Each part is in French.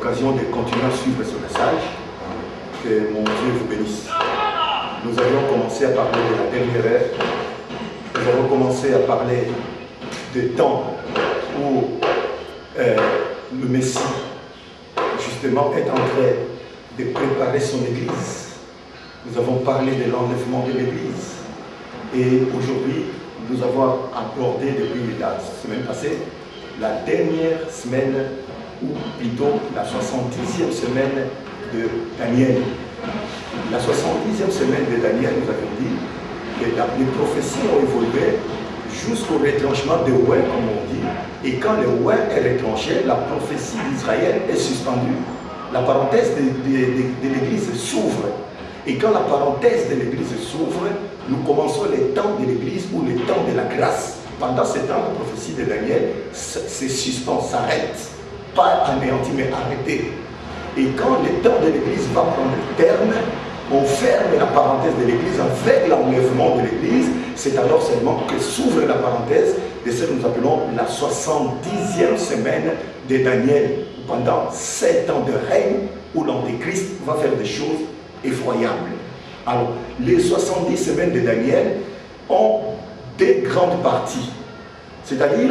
l'occasion de continuer à suivre ce message. Que mon Dieu vous bénisse. Nous avions commencé à parler de la dernière ère. Nous avons commencé à parler des temps où le Messie, justement, est en train de préparer son Église. Nous avons parlé de l'enlèvement de l'Église. Et aujourd'hui, nous avons abordé depuis la semaine passée la dernière semaine, ou plutôt la 70e semaine de Daniel. La 70e semaine de Daniel, nous avions dit que les prophéties ont évolué jusqu'au retranchement de Ouin, comme on dit. Et quand le Ouin est retranché, la prophétie d'Israël est suspendue. La parenthèse de l'Église s'ouvre. Et quand la parenthèse de l'Église s'ouvre, nous commençons les temps de l'Église ou les temps de la grâce. Pendant ce temps, la prophétie de Daniel se suspend, s'arrête. Pas anéanti, mais arrêté. Et quand le temps de l'Église va prendre terme, on ferme la parenthèse de l'Église avec l'enlèvement de l'Église. C'est alors seulement que s'ouvre la parenthèse de ce que nous appelons la 70e semaine de Daniel. Pendant 7 ans de règne où l'Antéchrist va faire des choses effroyables. Alors, les 70 semaines de Daniel ont des grandes parties. C'est-à-dire,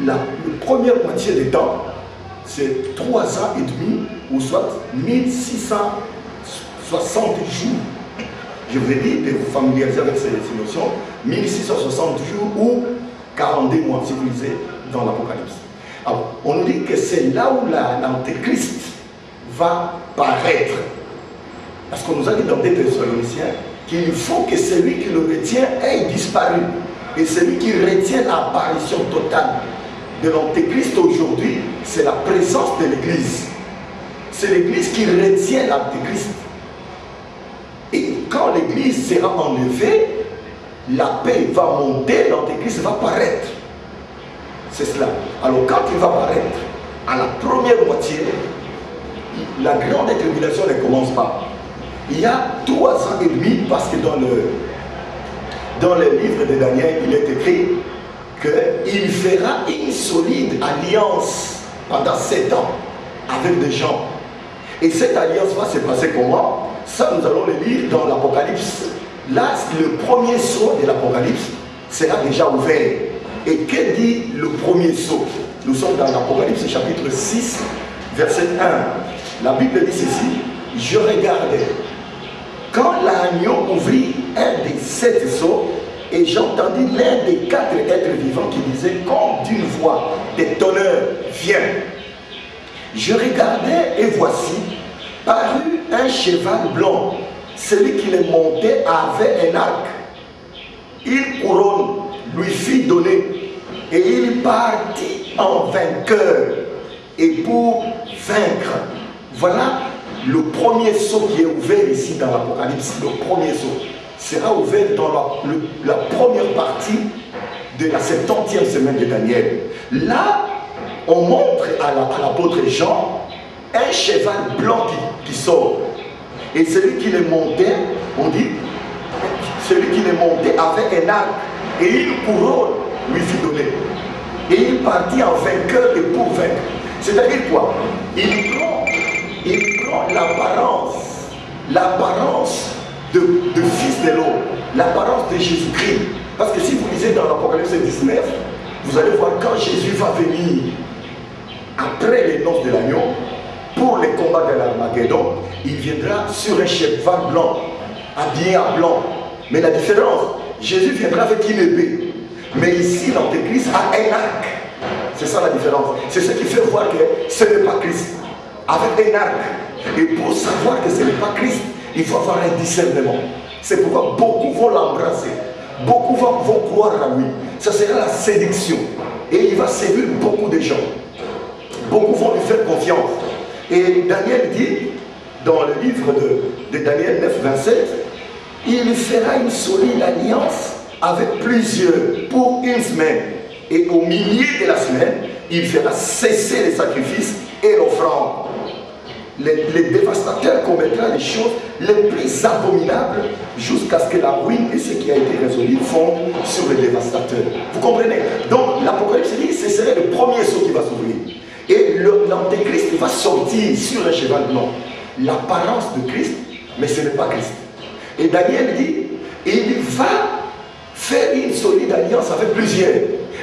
la première moitié du temps, c'est 3 ans et demi, ou soit 1660 jours. Je vous ai dit de vous familiariser avec ces notions, 1660 jours ou 42 mois, si vous lisez dans l'Apocalypse. Alors, on nous dit que c'est là où l'Antéchrist va paraître. Parce qu'on nous a dit dans 2 Thessaloniciens qu'il faut que celui qui le retient ait disparu. Et celui qui retient l'apparition totale de l'Antéchrist aujourd'hui, c'est la présence de l'Église. C'est l'Église qui retient l'Antéchrist. Et quand l'Église sera enlevée, la paix va monter, l'Antéchrist va paraître. C'est cela. Alors quand il va paraître, à la première moitié, la grande tribulation ne commence pas. Il y a 3 ans et demi, parce que dans le livre de Daniel, il est écrit qu'il fera une solide alliance pendant 7 ans avec des gens. Et cette alliance va se passer comment? Ça, nous allons le lire dans l'Apocalypse. Là, le premier sceau de l'Apocalypse sera déjà ouvert. Et que dit le premier sceau? Nous sommes dans l'Apocalypse chapitre 6, verset 1. La Bible dit ceci: je regardais quand l'agneau ouvrit un des 7 sceaux, et j'entendis l'un des 4 êtres vivants qui disait comme d'une voix des tonnerres, viens. Je regardais et voici, parut un cheval blanc. Celui qui le montait avait un arc. Une couronne lui fut donnée, et il partit en vainqueur, et pour vaincre. Voilà le premier sceau qui est ouvert ici dans l'Apocalypse. Le premier sceau sera ouvert dans la première partie de la 70e semaine de Daniel. Là, on montre à l'apôtre Jean un cheval blanc qui sort. Et celui qui le montait, on dit, celui qui le montait avait un arc et une couronne lui fut donnée. Et il partit en vainqueur et pour vaincre. C'est-à-dire quoi? Il prend l'apparence de fils de l'homme, l'apparence de Jésus-Christ. Parce que si vous lisez dans l'Apocalypse 19, vous allez voir quand Jésus va venir après les noces de l'agneau, pour les combats de l'Armageddon, il viendra sur un cheval blanc, habillé en blanc. Mais la différence, Jésus viendra avec une épée. Mais ici, l'Antéchrist a un arc. C'est ça la différence. C'est ce qui fait voir que ce n'est pas Christ. Avec un arc. Et pour savoir que ce n'est pas Christ, il faut avoir un discernement. C'est pourquoi beaucoup vont l'embrasser. Beaucoup vont croire à lui. Ça sera la séduction. Et il va séduire beaucoup de gens. Beaucoup vont lui faire confiance. Et Daniel dit, dans le livre de Daniel 9, 27, il fera une solide alliance avec plusieurs pour une semaine. Et au milieu de la semaine, il fera cesser les sacrifices et l'offrande. Les dévastateurs commettra les choses les plus abominables jusqu'à ce que la ruine et ce qui a été résolu fondent sur les dévastateurs. Vous comprenez? Donc l'Apocalypse dit que ce serait le premier sceau qui va s'ouvrir. Et l'antéchrist va sortir sur un cheval blanc. L'apparence de Christ, mais ce n'est pas Christ. Et Daniel dit, il va faire une solide alliance avec plusieurs.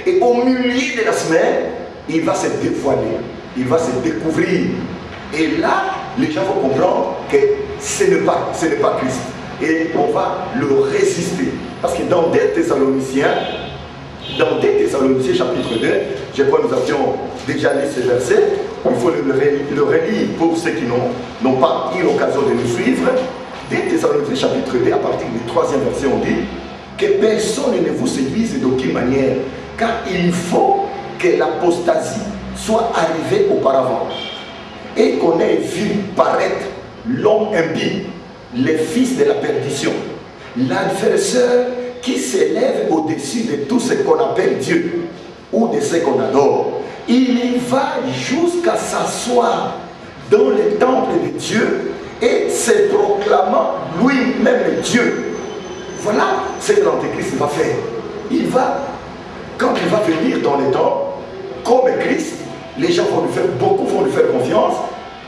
Et au milieu de la semaine, il va se dévoiler, il va se découvrir. Et là, les gens vont comprendre que ce n'est pas Christ. Et on va le résister. Parce que dans 2 Thessaloniciens chapitre 2, je crois que nous avions déjà lu ce verset, il faut le relire pour ceux qui n'ont pas eu l'occasion de nous suivre. 2 Thessaloniciens chapitre 2, à partir du 3e verset, on dit que personne ne vous séduise d'aucune manière, car il faut que l'apostasie soit arrivée auparavant et qu'on ait vu paraître l'homme impie, les fils de la perdition, l'adversaire qui s'élève au-dessus de tout ce qu'on appelle Dieu ou de ce qu'on adore. Il y va jusqu'à s'asseoir dans le temple de Dieu et se proclamant lui-même Dieu. Voilà ce que l'Antéchrist va faire. Quand il va venir dans les temps, comme Christ, les gens beaucoup vont lui faire confiance,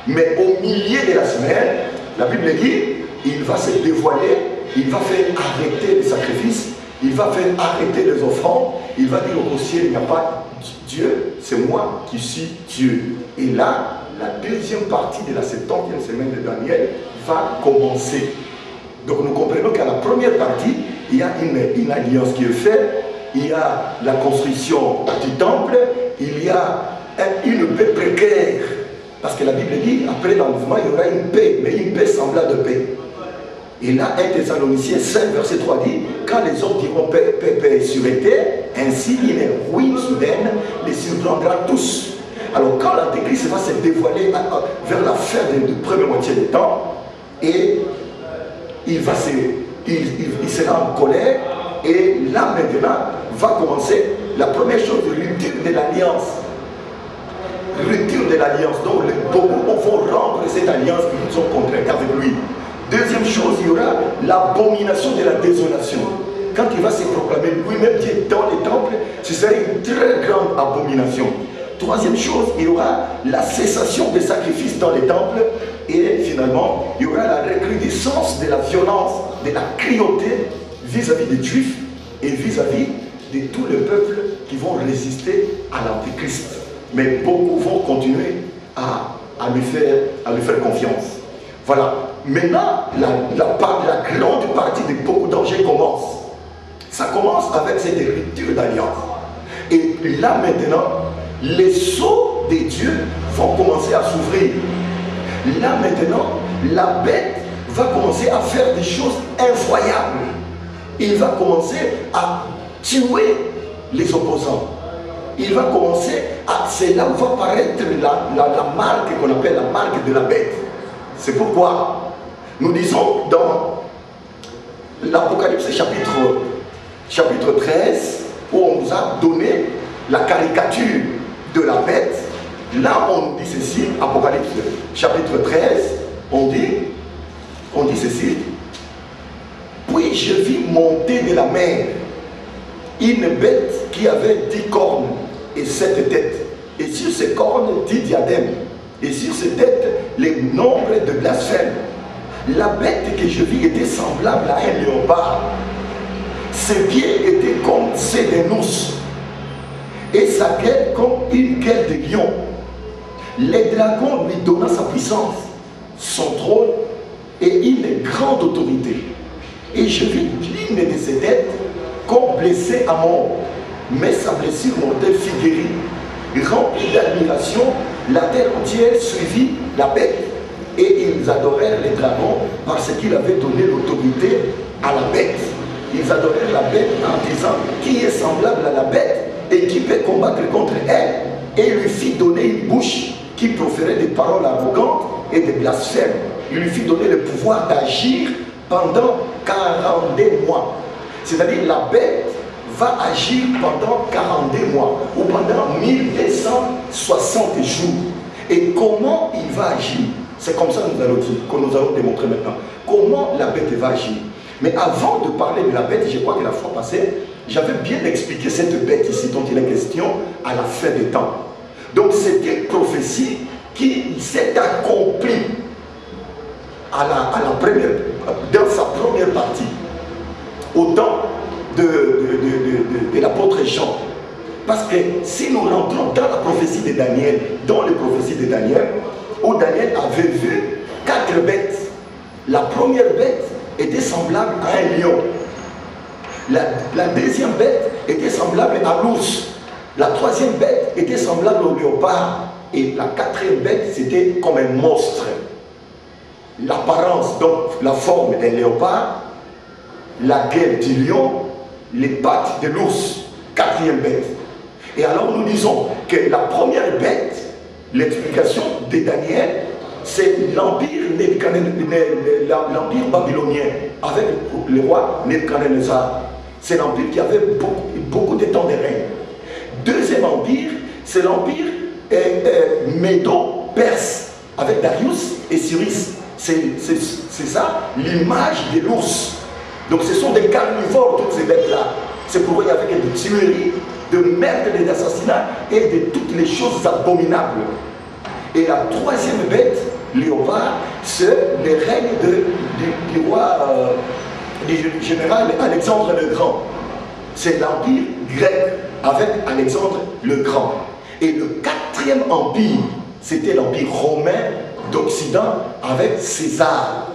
mais au milieu de la semaine, la Bible dit, il va se dévoiler, il va faire arrêter les sacrifices, il va faire arrêter les offrandes, il va dire au ciel, il n'y a pas Dieu, c'est moi qui suis Dieu. Et là, la deuxième partie de la 70e semaine de Daniel va commencer. Donc nous comprenons qu'à la première partie, il y a une alliance qui est faite, il y a la construction du temple, il y a une paix précaire. Parce que la Bible dit, après l'enlèvement, il y aura une paix, mais une paix semblable de paix. Et là, 1 Thessaloniciens 5, verset 3 dit, quand les hommes diront paix, paix, paix et sûreté, ainsi une ruine soudaine les surprendra tous. Alors quand l'Antéchrist va se dévoiler vers la fin de la première moitié du temps, et il sera en colère, et là maintenant va commencer la première chose, rupture de l'alliance. Rupture de l'alliance. Donc beaucoup vont rendre cette alliance qu'ils sont contraints avec lui. Deuxième chose, il y aura l'abomination de la désolation. Quand il va se proclamer lui-même Dieu dans les temples, ce sera une très grande abomination. Troisième chose, il y aura la cessation des sacrifices dans les temples. Et finalement, il y aura la recrudescence de la violence, de la cruauté vis-à-vis des Juifs et vis-à-vis de tout le peuple qui vont résister à l'Antéchrist. Mais beaucoup vont continuer à lui faire confiance. Voilà. Maintenant, la grande partie de beaucoup dangers commence. Ça commence avec cette rupture d'alliance. Et là maintenant, les sceaux des dieux vont commencer à s'ouvrir. Là maintenant, la bête va commencer à faire des choses incroyables. Il va commencer à tuer les opposants. Il va commencer à... C'est là où va apparaître la marque qu'on appelle la marque de la bête. C'est pourquoi nous disons dans l'Apocalypse chapitre 13, où on nous a donné la caricature de la bête. Là on dit ceci, Apocalypse chapitre 13, on dit ceci. Puis je vis monter de la mer une bête qui avait 10 cornes et 7 têtes. Et sur ces cornes 10 diadèmes. Et sur ces têtes les nombres de blasphèmes. La bête que je vis était semblable à un léopard. Ses pieds étaient comme ceux d'un ours. Et sa gueule comme une gueule de lion. Les dragons lui donna sa puissance, son trône et une grande autorité. Et je vis l'une de ses têtes comme blessée à mort, mais sa blessure mortelle fut guérie. Remplie d'admiration, la terre entière suivit la bête et ils adorèrent les dragons parce qu'il avait donné l'autorité à la bête. Ils adorèrent la bête en disant qui est semblable à la bête et qui peut combattre contre elle. Et il lui fit donner une bouche qui proférait des paroles arrogantes et des blasphèmes. Il lui fit donner le pouvoir d'agir pendant 42 mois. C'est-à-dire la bête va agir pendant 42 mois ou pendant 1260 jours. Et comment il va agir? C'est comme ça que nous allons démontrer maintenant. Comment la bête va agir. Mais avant de parler de la bête, je crois que la fois passée, j'avais bien expliqué cette bête ici dont il est question à la fin des temps. Donc c'était une prophétie qui s'est accomplie dans sa première partie, au temps de l'apôtre Jean. Parce que si nous rentrons dans la prophétie de Daniel, dans les prophéties de Daniel, où Daniel avait vu 4 bêtes. La première bête était semblable à un lion. La deuxième bête était semblable à l'ours. La troisième bête était semblable au léopard. Et la quatrième bête, c'était comme un monstre. L'apparence, donc la forme d'un léopard, la gueule du lion, les pattes de l'ours. Quatrième bête. Et alors nous disons que la première bête, l'explication de Daniel, c'est l'empire babylonien avec le roi Nebuchadnezzar. C'est l'empire qui avait beaucoup de temps de règne. Deuxième empire, c'est l'empire médo-perse avec Darius et Cyrus. C'est ça l'image de l'ours. Donc ce sont des carnivores, toutes ces bêtes-là. C'est pour eux avec des tueries, de meurtres et d'assassinats et de toutes les choses abominables. Et la troisième bête, léopard, c'est le règne du roi, du général Alexandre le Grand. C'est l'empire grec avec Alexandre le Grand. Et le quatrième empire, c'était l'empire romain d'Occident avec César.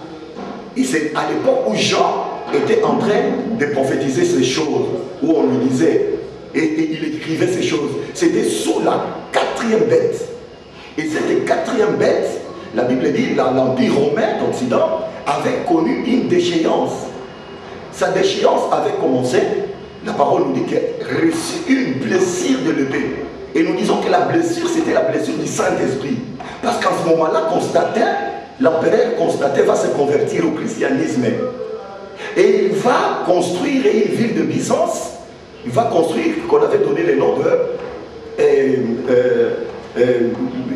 Et c'est à l'époque où Jean était en train de prophétiser ces choses, où on lui disait, et il écrivait ces choses. C'était sous la quatrième bête. Et cette quatrième bête, la Bible dit, l'empire romain d'Occident avait connu une déchéance. Sa déchéance avait commencé, la parole nous dit qu'elle reçut une blessure de l'épée. Et nous disons que la blessure, c'était la blessure du Saint-Esprit. Parce qu'en ce moment-là, l'empereur Constantin va se convertir au christianisme. Et il va construire une ville de Byzance. Il va construire, qu'on avait donné le nom de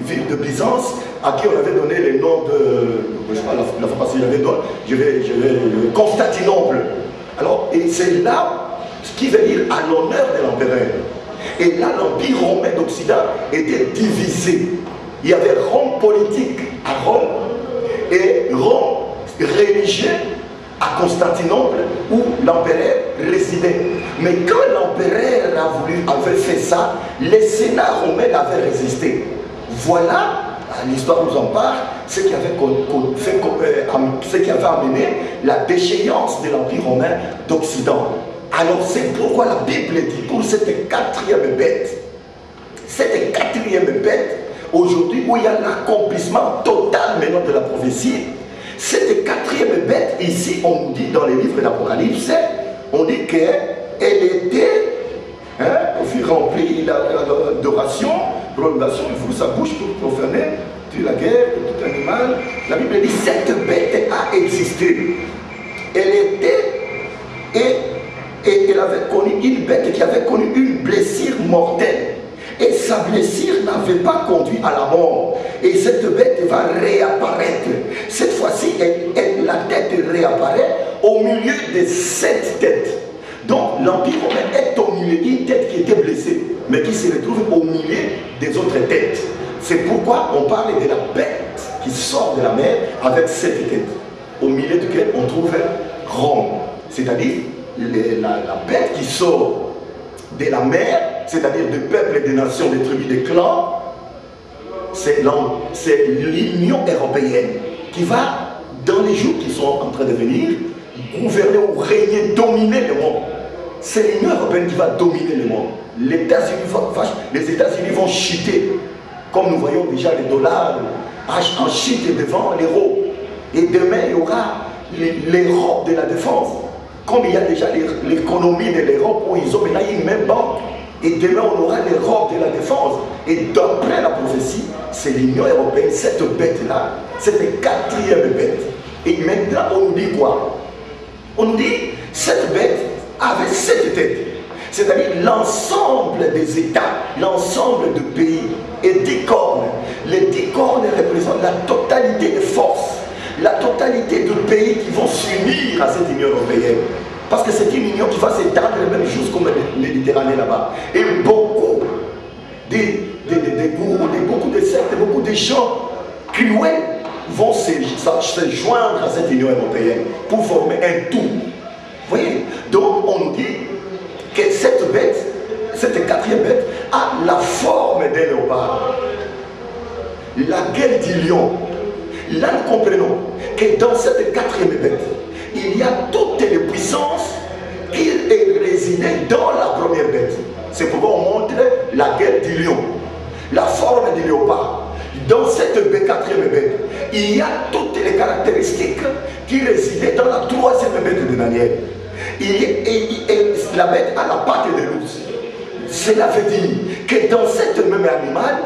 ville de Byzance, à qui on avait donné le nom de, je sais pas, la fois passée j'avais donné, Constantinople. Alors, et c'est là ce qui veut dire à l'honneur de l'empereur. Et là, l'empire romain d'Occident était divisé. Il y avait Rome politique à Rome et Rome religieux à Constantinople où l'empereur résidait. Mais quand l'empereur avait fait ça, le Sénat romain avait résisté. Voilà, l'histoire nous en parle, ce qui avait amené la déchéance de l'empire romain d'Occident. Alors c'est pourquoi la Bible dit pour cette quatrième bête, aujourd'hui où il y a l'accomplissement total maintenant de la prophétie, cette quatrième bête, ici, on nous dit dans les livres d'Apocalypse, on dit qu'elle était, remplie d'adoration, prolongation, il fout sa bouche pour profaner, tuer la guerre, tout animal. La Bible dit cette bête a existé. Elle était, et elle avait connu une bête qui avait connu une blessure mortelle. Et sa blessure n'avait pas conduit à la mort. Et cette bête va réapparaître. Cette fois-ci, la tête réapparaît au milieu de 7 têtes. Donc l'Empire romain est au milieu d'une tête qui était blessée, mais qui se retrouve au milieu des autres têtes. C'est pourquoi on parle de la bête qui sort de la mer avec 7 têtes, au milieu duquel on trouve Rome. C'est-à-dire la bête qui sort de la mer, c'est-à-dire des peuples, des nations, des tribus, des clans, c'est l'Union européenne qui va, dans les jours qui sont en train de venir, gouverner ou régner, dominer le monde. C'est l'Union européenne qui va dominer le monde. Les États-Unis vont chuter, comme nous voyons déjà les dollars en chute devant l'euro. Et demain, il y aura l'Europe de la défense. Comme il y a déjà l'économie de l'Europe où ils ont maintenant une même banque. Et demain, on aura l'Europe de la défense. Et d'après la prophétie, c'est l'Union européenne, cette bête-là, cette quatrième bête. Et maintenant, on nous dit quoi? On nous dit, cette bête avait 7 têtes. C'est-à-dire l'ensemble des États, l'ensemble de pays, et 10 cornes. Les 10 cornes représentent la totalité des forces, la totalité de pays qui vont s'unir à cette Union européenne. Parce que c'est une union qui va s'étendre même chose comme les Méditerranée là-bas. Et beaucoup des certes, beaucoup de gens cruels vont se joindre à cette Union européenne pour former un tout. Vous voyez? Donc on nous dit que cette bête, cette quatrième bête, a la forme d'un léopard, la gueule du lion. Là nous comprenons que dans cette quatrième bête, il y a toutes les puissances qui résidaient dans la première bête. C'est pourquoi on montre la gueule du lion, la forme du léopard. Dans cette quatrième bête, il y a toutes les caractéristiques qui résidaient dans la troisième bête de Daniel. La bête a la patte de l'ours. Cela veut dire que dans cette même animal,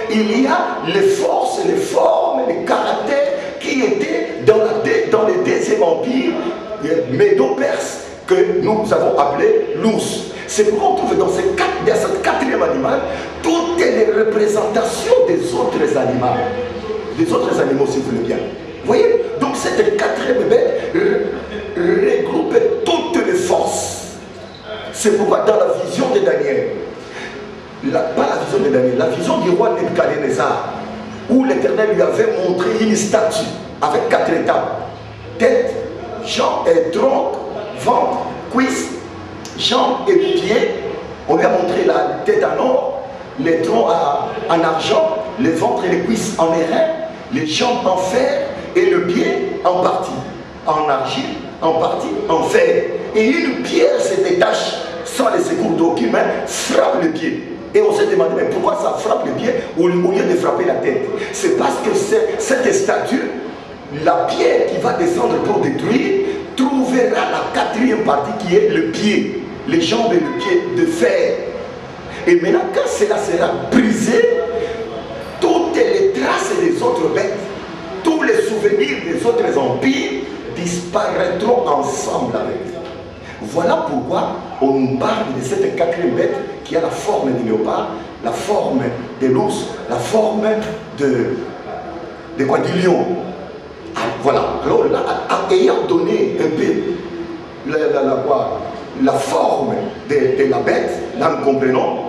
il y a les forces, les formes, les caractères qui étaient dans le deuxième empire médo-perse que nous avons appelé l'ours. C'est pourquoi on trouve dans cette quatrième animal toutes les représentations des autres animaux, si vous voulez bien. Vous voyez? Donc cette quatrième bête regroupe toutes les forces. C'est pourquoi dans la vision de Daniel, pas la vision de Daniel, la vision du roi Nebuchadnezzar, où l'Éternel lui avait montré une statue avec 4 étapes: tête, jambes, tronc, ventre, cuisse, jambes et pieds. On lui a montré la tête en or, les troncs en argent, les ventres et les cuisses en airain, les jambes en fer et le pied en partie en argile, en partie en fer. Et une pierre se détache sans les secours d'aucune main, frappe le pied. Et on s'est demandé, mais pourquoi ça frappe le pied au lieu de frapper la tête? C'est parce que cette statue, la pierre qui va descendre pour détruire, trouvera la quatrième partie qui est le pied, les jambes et le pied de fer. Et maintenant, quand cela sera brisé, toutes les traces des autres bêtes, tous les souvenirs des autres empires disparaîtront ensemble avec. Voilà pourquoi on nous parle de cette quatrième bête qui a la forme du léopard, la forme de l'ours, la forme du lion. Ah, voilà. Alors là, ayant donné un peu la forme de la bête, là nous comprenons,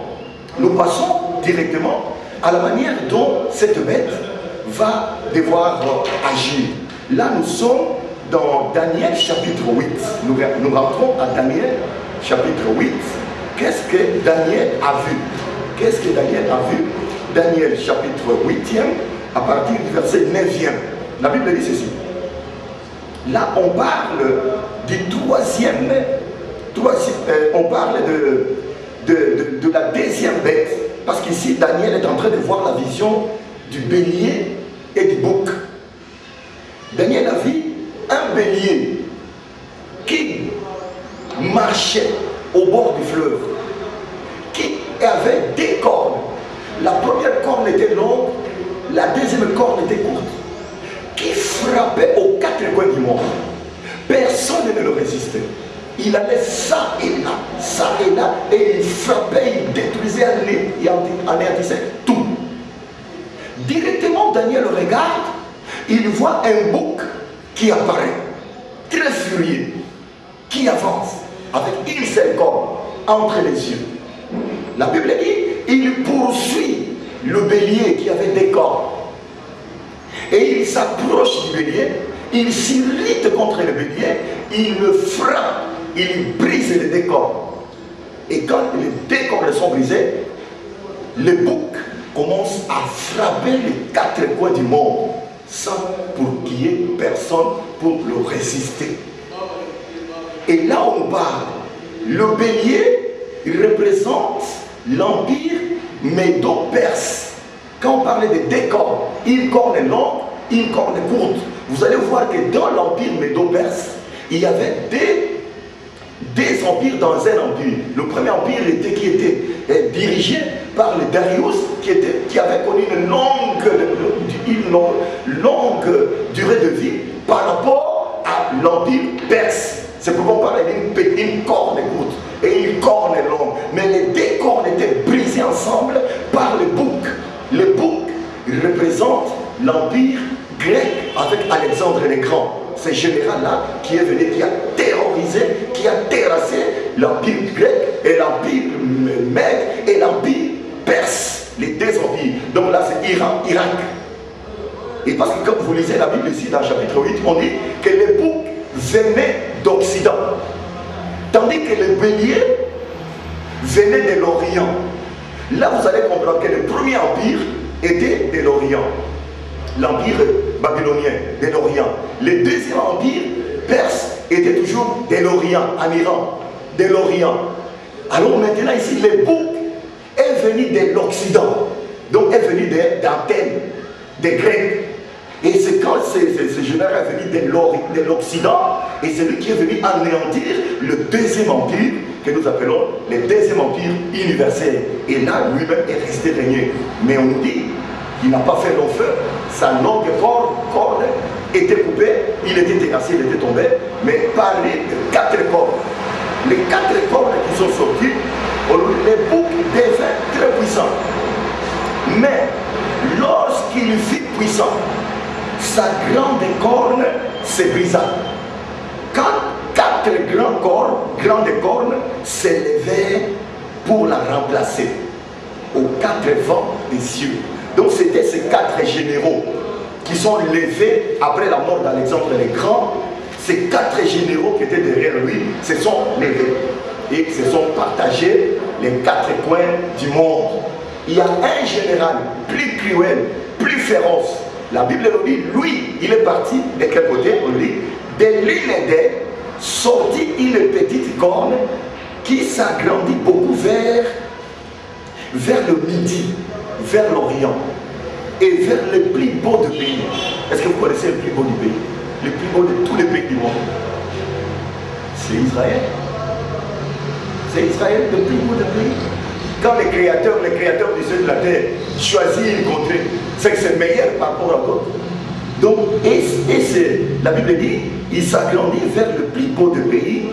nous passons directement à la manière dont cette bête va devoir agir. Là nous sommes dans Daniel chapitre 8. Nous rentrons à Daniel chapitre 8. Qu'est-ce que Daniel a vu? Qu'est-ce que Daniel a vu? Daniel chapitre 8e, à partir du verset 9e. La Bible dit ceci. Là, on parle du troisième, on parle de la deuxième bête. Parce qu'ici, Daniel est en train de voir la vision du bélier et du bouc. Daniel a vu un bélier qui marchait au bord du fleuve, qui avait 2 cornes. La première corne était longue, la deuxième corne était courte, qui frappait aux 4 coins du monde. Personne ne le résistait. Il allait ça et là, et il frappait, il détruisait, il anéantissait tout. Directement, Daniel regarde, il voit un bouc qui apparaît, très furieux, qui avance avec une seule corne entre les yeux. La Bible dit, il poursuit le bélier qui avait 2 cornes. Et il s'approche du bélier, il s'irrite contre le bélier, il le frappe, il brise les 2 cornes. Et quand les 2 cornes sont brisées, le bouc commence à frapper les 4 coins du monde, sans pour qu'il n'y ait personne pour le résister. Et là on parle, le bélier représente l'empire médo-perse. Quand on parlait de 2 cornes, une corne longue, une corne courte, vous allez voir que dans l'empire médo-perse, il y avait des empires dans un empire. Le premier empire qui était dirigé par le Darius, qui avait connu une longue durée de vie par rapport à l'empire perse. C'est pourquoi on parlait d'une corne courte et une corne longue. Mais les 2 cornes étaient brisées ensemble par le bouc. Le bouc représente l'empire grec avec Alexandre le Grand. Ce général-là qui est venu, qui a terrorisé, qui a terrassé l'empire grec et l'empire mède et l'empire perse. Les 2 empires. Donc là c'est Iran Irak. Et parce que quand vous lisez la Bible ici, dans le chapitre 8, on dit que les boucs venaient d'Occident, tandis que les béliers venaient de l'Orient. Là, vous allez comprendre que le premier empire était de l'Orient, l'empire babylonien de l'Orient. Le deuxième empire perse était toujours de l'Orient, en Iran, de l'Orient. Alors maintenant ici, les boucs est venu de l'Occident, donc est venu d'Athènes, des Grecs. Et c'est quand ce général est venu de l'Occident, et c'est lui qui est venu anéantir le deuxième empire, que nous appelons le deuxième empire universel. Et là, lui-même est resté régné. Mais on nous dit qu'il n'a pas fait long feu, sa longue corde était coupée, il était terrassé, il était tombé, mais par les 4 cordes. Les 4 cordes qui sont sorties, les boucs deviennent très puissants. Mais lorsqu'il fut puissant, sa grande corne se brisa. Quand 4 grandes cornes s'élevaient pour la remplacer aux 4 vents des cieux. Donc c'était ces 4 généraux qui sont levés après la mort d'Alexandre le Grand. Ces 4 généraux qui étaient derrière lui se sont levés et se sont partagés les 4 coins du monde. Il y a un général plus cruel, plus féroce. La Bible nous dit, lui, il est parti de quel côté? On dit, de l'île d'Éden sortit une petite corne qui s'agrandit beaucoup vers le midi, vers l'Orient et vers le plus beau du pays. Est-ce que vous connaissez le plus beau du pays? Le plus beau de tous les pays du monde? C'est Israël. C'est Israël le plus beau du pays. Quand le créateur du ciel et de la terre choisit une contrée, c'est que c'est meilleur par rapport à d'autres. Donc, la Bible dit, il s'agrandit vers le plus beau du pays.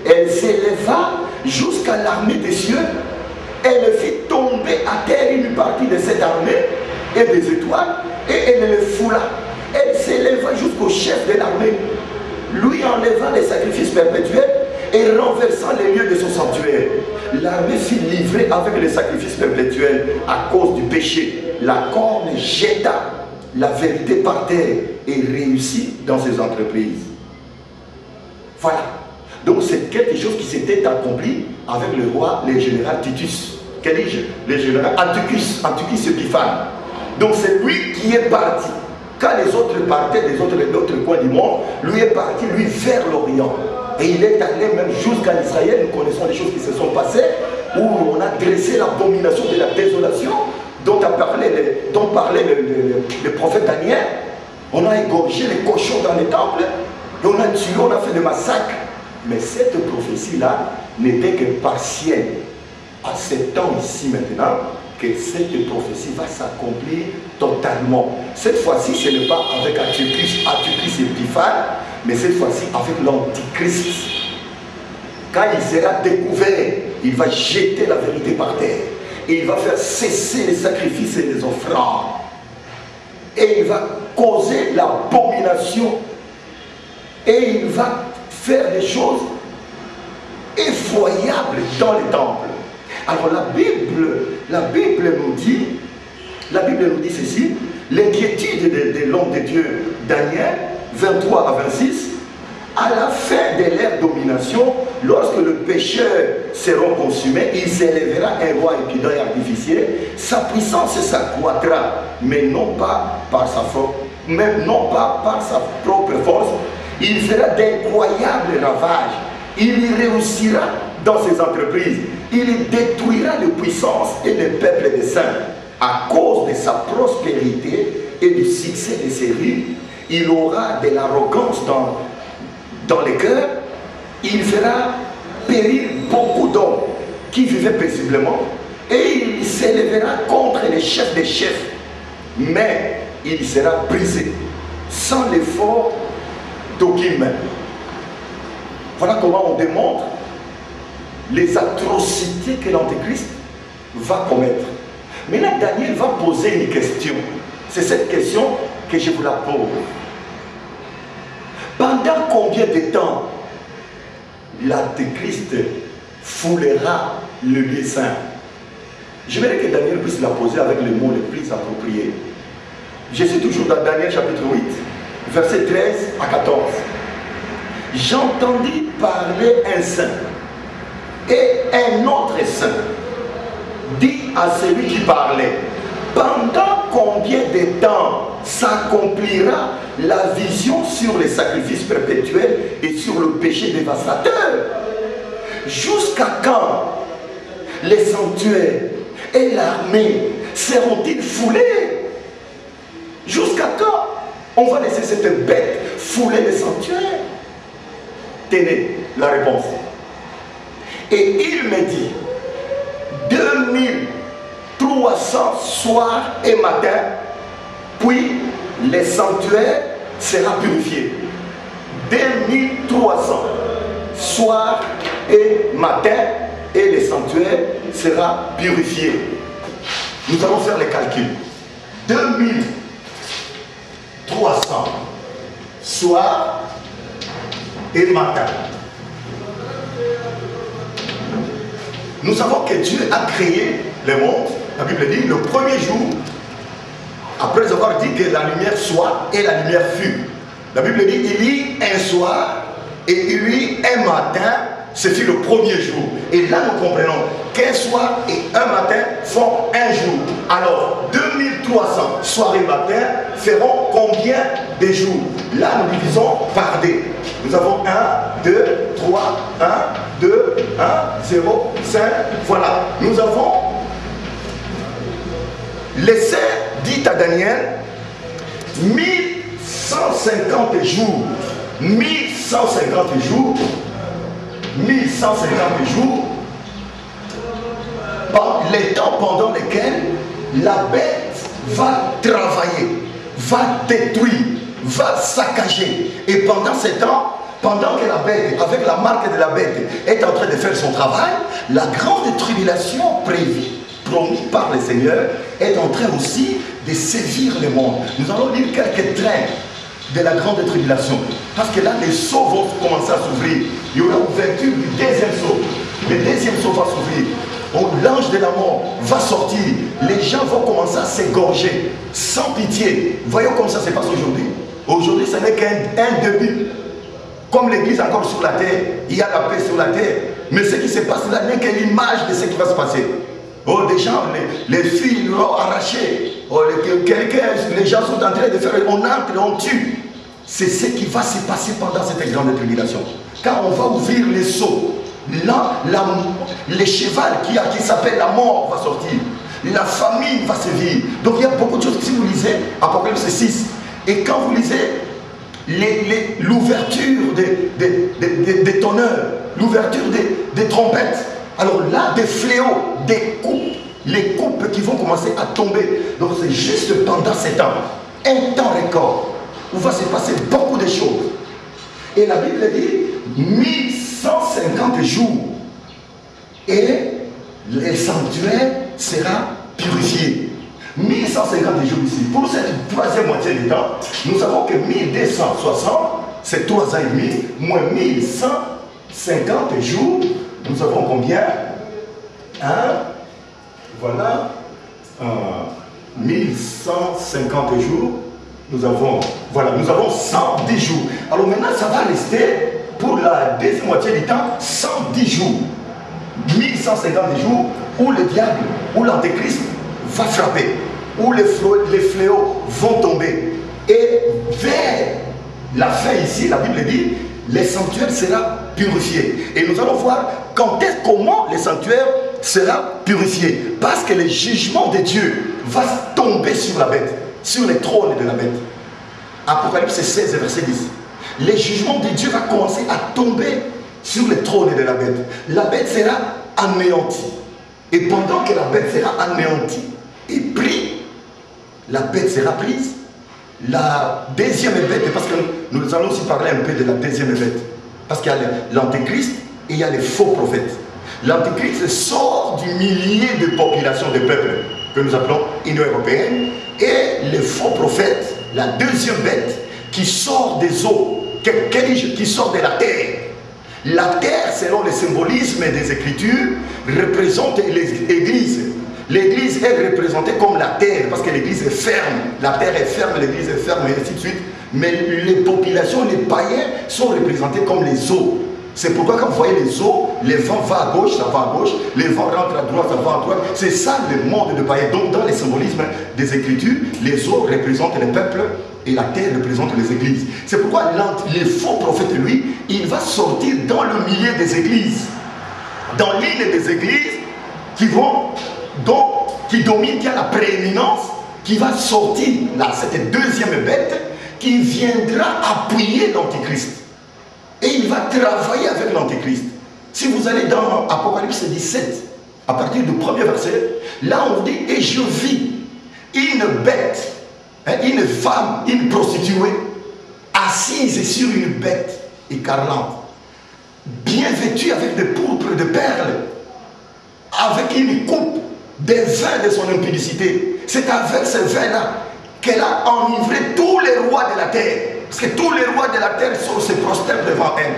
Elle s'éleva jusqu'à l'armée des cieux. Elle fit tomber à terre une partie de cette armée et des étoiles, et elle le foula. Elle s'éleva jusqu'au chef de l'armée, lui enlevant les sacrifices perpétuels et renversant les lieux de son sanctuaire. L'armée fut livrée avec les sacrifices perpétuels à cause du péché. La corne jeta la vérité par terre et réussit dans ses entreprises. Voilà. Donc c'est quelque chose qui s'était accompli avec le roi, le général Titus. Quel dis-je? Le général Antichus Épiphane. Donc c'est lui qui est parti. Quand les autres partaient des autres coins du monde, lui est parti, lui, vers l'Orient. Et il est allé même jusqu'en Israël. Nous connaissons les choses qui se sont passées, où on a dressé l'abomination de la désolation dont parlait le prophète Daniel. On a égorgé les cochons dans les temples, et on a tué, on a fait des massacres. Mais cette prophétie-là n'était que partielle. À ce temps ici maintenant, que cette prophétie va s'accomplir totalement. Cette fois-ci, ce n'est pas avec Antichris Épiphane, mais cette fois-ci avec l'Antichrist. Quand il sera découvert, il va jeter la vérité par terre. Et il va faire cesser les sacrifices et les offrandes. Et il va causer l'abomination. Et il va faire des choses effroyables dans les temples. Alors la Bible nous dit ceci, l'inquiétude de l'homme de Dieu, Daniel 23 à 26, à la fin de leur domination, lorsque le pécheur sera consumé, il s'élèvera un roi impudent et artificiel, sa puissance s'accroîtra, mais non pas par sa propre force. Il fera d'incroyables ravages, il y réussira dans ses entreprises, il détruira les puissances et les peuples des saints. À cause de sa prospérité et du succès de ses rues, il aura de l'arrogance dans les cœurs, il fera périr beaucoup d'hommes qui vivaient paisiblement, et il s'élèvera contre les chefs des chefs, mais il sera brisé sans l'effort d'aucune main. Voilà comment on démontre les atrocités que l'Antéchrist va commettre. Maintenant, Daniel va poser une question. C'est cette question que je vous la pose. Pendant combien de temps l'Antéchrist foulera le lieu saint? J'aimerais que Daniel puisse la poser avec les mots les plus appropriés. Je suis toujours dans Daniel chapitre 8, versets 13 à 14. J'entendis parler un saint et un autre saint dit à celui qui parlait, pendant combien de temps s'accomplira la vision sur les sacrifices perpétuels et sur le péché dévastateur? Jusqu'à quand les sanctuaires et l'armée seront-ils foulés? Jusqu'à quand on va laisser cette bête fouler les sanctuaires? Tenez la réponse. Et il me dit, 2300 soirs et matin, puis les sanctuaires sera purifié. 2300 soirs et matin, et les sanctuaires sera purifié. Nous allons faire les calculs. 2300 soirs et matin. Nous savons que Dieu a créé le monde. La Bible dit le premier jour, après avoir dit que la lumière soit et la lumière fut. La Bible dit il y un soir et il y un matin, ce fut le premier jour. Et là nous comprenons qu'un soir et un matin font un jour. Alors 2300 soirs et matin feront combien de jours? Là nous divisons par deux. Nous avons 1, 2, 3, 1, 2, 1, 0, 5. Voilà. Nous avons les saints, dit à Daniel, 1150 jours. 1150 jours. 1150 jours. Les temps pendant lesquels la bête va travailler, va détruire, va saccager. Et pendant ces temps, pendant que la bête, avec la marque de la bête, est en train de faire son travail, la grande tribulation prévue, promise par le Seigneur, est en train aussi de sévir le monde. Nous allons lire quelques traits de la grande tribulation. Parce que là, les sceaux vont commencer à s'ouvrir. Il y aura l'ouverture du deuxième sceau. Le deuxième sceau va s'ouvrir. L'ange de la mort va sortir. Les gens vont commencer à s'égorger sans pitié. Voyons comme ça se passe aujourd'hui. Aujourd'hui, ce n'est qu'un début. Comme l'église encore sur la terre, il y a la paix sur la terre. Mais ce qui se passe là n'est que l'image de ce qui va se passer. Oh, des gens, les filles l'ont arraché. Oh, les gens sont en train de faire, on entre, on tue. C'est ce qui va se passer pendant cette grande tribulation. Quand on va ouvrir les sceaux, là, le cheval qui s'appelle la mort va sortir. La famine va se vivre. Donc il y a beaucoup de choses. Si vous lisez Apocalypse 6, et quand vous lisez l'ouverture des tonneurs, l'ouverture des trompettes, alors là, des fléaux, des coupes, les coupes qui vont commencer à tomber. Donc c'est juste pendant ces temps, un temps record, où va se passer beaucoup de choses. Et la Bible dit 1150 jours. Et le sanctuaire sera purifié. 1150 jours ici. Pour cette troisième moitié du temps, nous savons que 1260, c'est 3 ans et demi, moins 1150 jours, nous avons combien? Voilà, 1150 jours, nous avons 110 jours. Alors maintenant, ça va rester pour la deuxième moitié du temps, 110 jours. 1150 jours où le diable, où l'antéchrist va frapper, où les fléaux vont tomber. Et vers la fin ici, la Bible dit, le sanctuaire sera purifié. Et nous allons voir comment le sanctuaire sera purifié. Parce que le jugement de Dieu va tomber sur la bête, sur les trônes de la bête. Apocalypse 16, verset 10. Le jugement de Dieu va commencer à tomber sur les trônes de la bête. La bête sera anéantie. Et pendant que la bête sera anéantie et prise, la bête sera prise. La deuxième bête, parce que nous allons aussi parler un peu de la deuxième bête. Parce qu'il y a l'antéchrist et il y a les faux prophètes. L'antéchrist sort du millier de populations de peuples que nous appelons Union européenne. Et les faux prophètes, la deuxième bête, qui sort des eaux, qui sort de la terre. La terre, selon le symbolisme des Écritures, représente les églises. L'église est représentée comme la terre, parce que l'église est ferme. La terre est ferme, l'église est ferme, et ainsi de suite. Mais les populations, les païens, sont représentés comme les eaux. C'est pourquoi quand vous voyez les eaux, les vents vont à gauche, ça va à gauche, les vents rentrent à droite, ça va à droite. C'est ça le monde de païens. Donc dans les symbolismes des Écritures, les eaux représentent les peuples et la terre représente les églises. C'est pourquoi les faux prophètes, lui, il va sortir dans le milieu des églises. Dans l'île des églises qui dominent, qui a la prééminence, qui va sortir là, cette deuxième bête qui viendra appuyer l'Antichrist. Et il va travailler avec l'Antéchrist. Si vous allez dans Apocalypse 17, à partir du premier verset, là on dit, et je vis une bête, une femme, une prostituée, assise sur une bête écarlate, bien vêtue avec de pourpre et de perles, avec une coupe des vins de son impudicité. C'est avec ce vin-là qu'elle a enivré tous les rois de la terre. Parce que tous les rois de la terre se prosternent devant elle.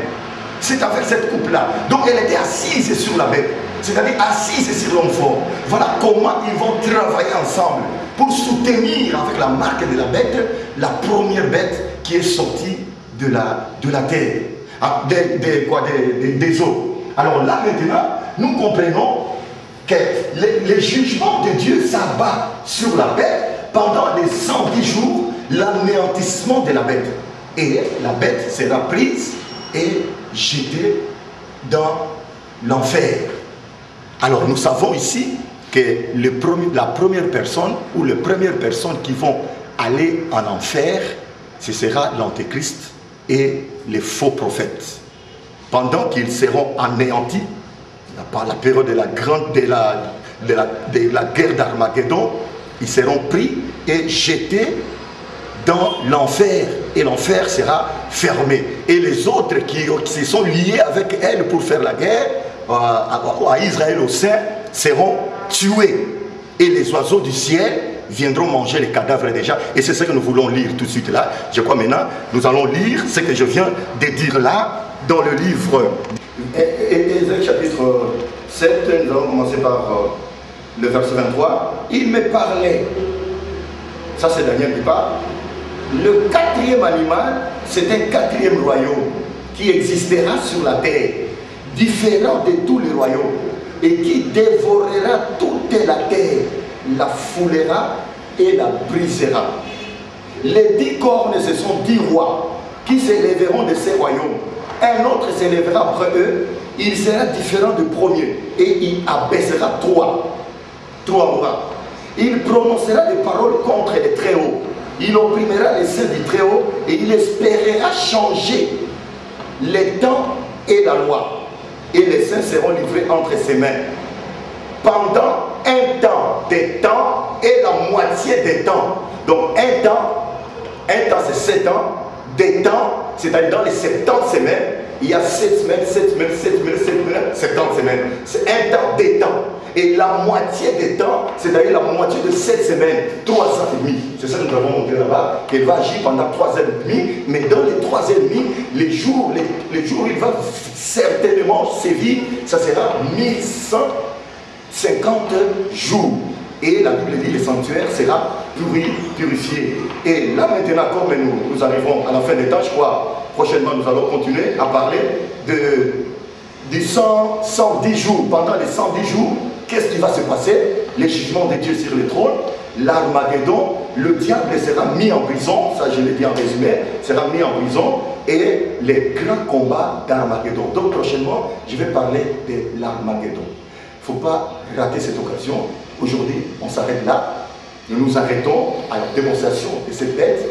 C'est avec cette coupe-là. Donc elle était assise sur la bête. C'est-à-dire assise sur l'homme fort. Voilà comment ils vont travailler ensemble pour soutenir avec la marque de la bête, la première bête qui est sortie de la terre. Des eaux. Alors là maintenant, nous comprenons que les jugements de Dieu s'abattent sur la bête pendant les 110 jours, l'anéantissement de la bête. Et la bête sera prise et jetée dans l'enfer. Alors nous savons ici que la première personne ou les premières personnes qui vont aller en enfer, ce sera l'Antéchrist et les faux prophètes. Pendant qu'ils seront anéantis, par la période de la guerre d'Armageddon, ils seront pris et jetés dans l'enfer, et l'enfer sera fermé. Et les autres qui se sont liés avec elle pour faire la guerre à Israël au sein seront tués. Et les oiseaux du ciel viendront manger les cadavres déjà. Et c'est ce que nous voulons lire tout de suite là. Je crois maintenant, nous allons lire ce que je viens de dire là, dans le livre Ésaïe chapitre 7, nous allons commencer par le verset 23. Il me parlait, ça c'est Daniel qui parle, le quatrième animal, c'est un quatrième royaume qui existera sur la terre, différent de tous les royaumes, et qui dévorera toute la terre, la foulera et la brisera. Les 10 cornes, ce sont 10 rois qui s'élèveront de ces royaumes. Un autre s'élèvera après eux, il sera différent du premier, et il abaissera trois rois. Il prononcera des paroles contre les Très-Hauts. Il opprimera les saints du Très-Haut et il espérera changer les temps et la loi. Et les saints seront livrés entre ses mains. Pendant un temps des temps et la moitié des temps. Donc un temps c'est 7 ans. Des temps, c'est-à-dire dans les 70 semaines, il y a 7 semaines, 7 semaines, 7 semaines, 7 semaines, 70 semaines. C'est un temps des temps. Et la moitié des temps, c'est-à-dire la moitié de 7 semaines, 3 ans et demi. C'est ça que nous avons montré là-bas, qu'elle va agir pendant 3 ans et demi, mais dans les 3 ans et demi, les jours où il va certainement sévir, ça sera 1150 jours. Et la Bible dit, le sanctuaire sera purifié. Et là maintenant, comme nous arrivons à la fin des temps, je crois, prochainement nous allons continuer à parler des 110 jours. Pendant les 110 jours, qu'est-ce qui va se passer? Les jugements de Dieu sur le trône, l'Armageddon, le diable sera mis en prison, ça je l'ai dit en résumé, sera mis en prison, et les grands combats d'Armageddon. Donc prochainement, je vais parler de l'Armageddon. Il ne faut pas rater cette occasion. Aujourd'hui, on s'arrête là. Nous nous arrêtons à la démonstration de cette bête.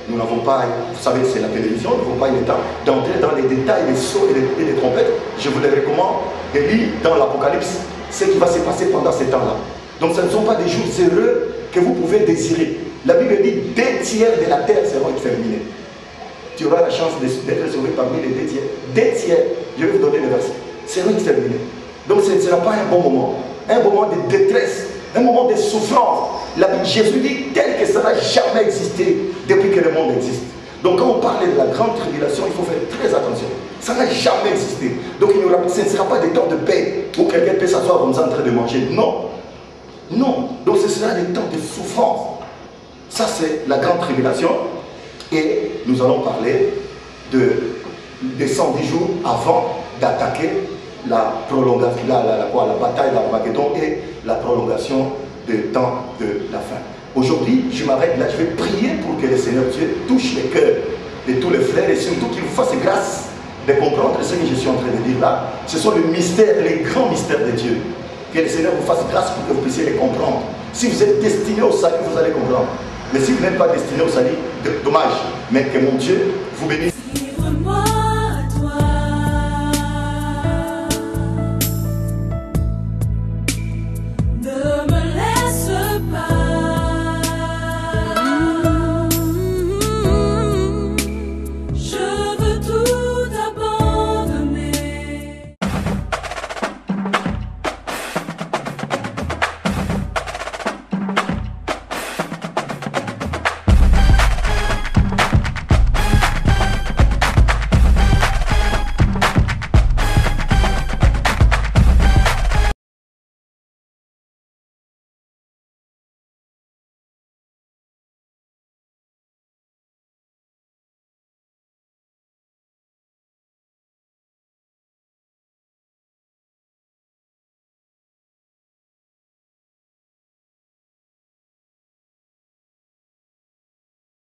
Nous n'avons pas, vous savez, c'est la télévision, nous n'avons pas eu le temps d'entrer dans les détails des sauts et des trompettes. Je vous les recommande de lire dans l'Apocalypse ce qui va se passer pendant ces temps-là. Donc ce ne sont pas des jours heureux que vous pouvez désirer. La Bible dit 2 tiers de la terre seront exterminés. Tu auras la chance d'être sauvé parmi les 2 tiers. 2 tiers, je vais vous donner le verset, seront exterminés. Donc ce ne sera pas un bon moment. Un moment de détresse, un moment de souffrance. Jésus dit tel que ça n'a jamais existé depuis que le monde existe. Donc quand on parle de la grande tribulation, il faut faire très attention. Ça n'a jamais existé. Donc ce ne sera pas des temps de paix où quelqu'un peut s'asseoir comme ça en train de manger. Non. Non. Donc ce sera des temps de souffrance. Ça, c'est la grande révélation. Et nous allons parler des 110 jours avant d'attaquer la prolongation, la bataille d'Armageddon et la prolongation du temps de la fin. Aujourd'hui, je m'arrête là, je vais prier pour que le Seigneur Dieu touche les cœurs de tous les frères et surtout qu'il vous fasse grâce de comprendre ce que je suis en train de dire là. Ce sont les mystères, les grands mystères de Dieu. Que le Seigneur vous fasse grâce pour que vous puissiez les comprendre. Si vous êtes destiné au salut, vous allez comprendre. Mais si vous n'êtes pas destiné au salut, dommage. Mais que mon Dieu vous bénisse.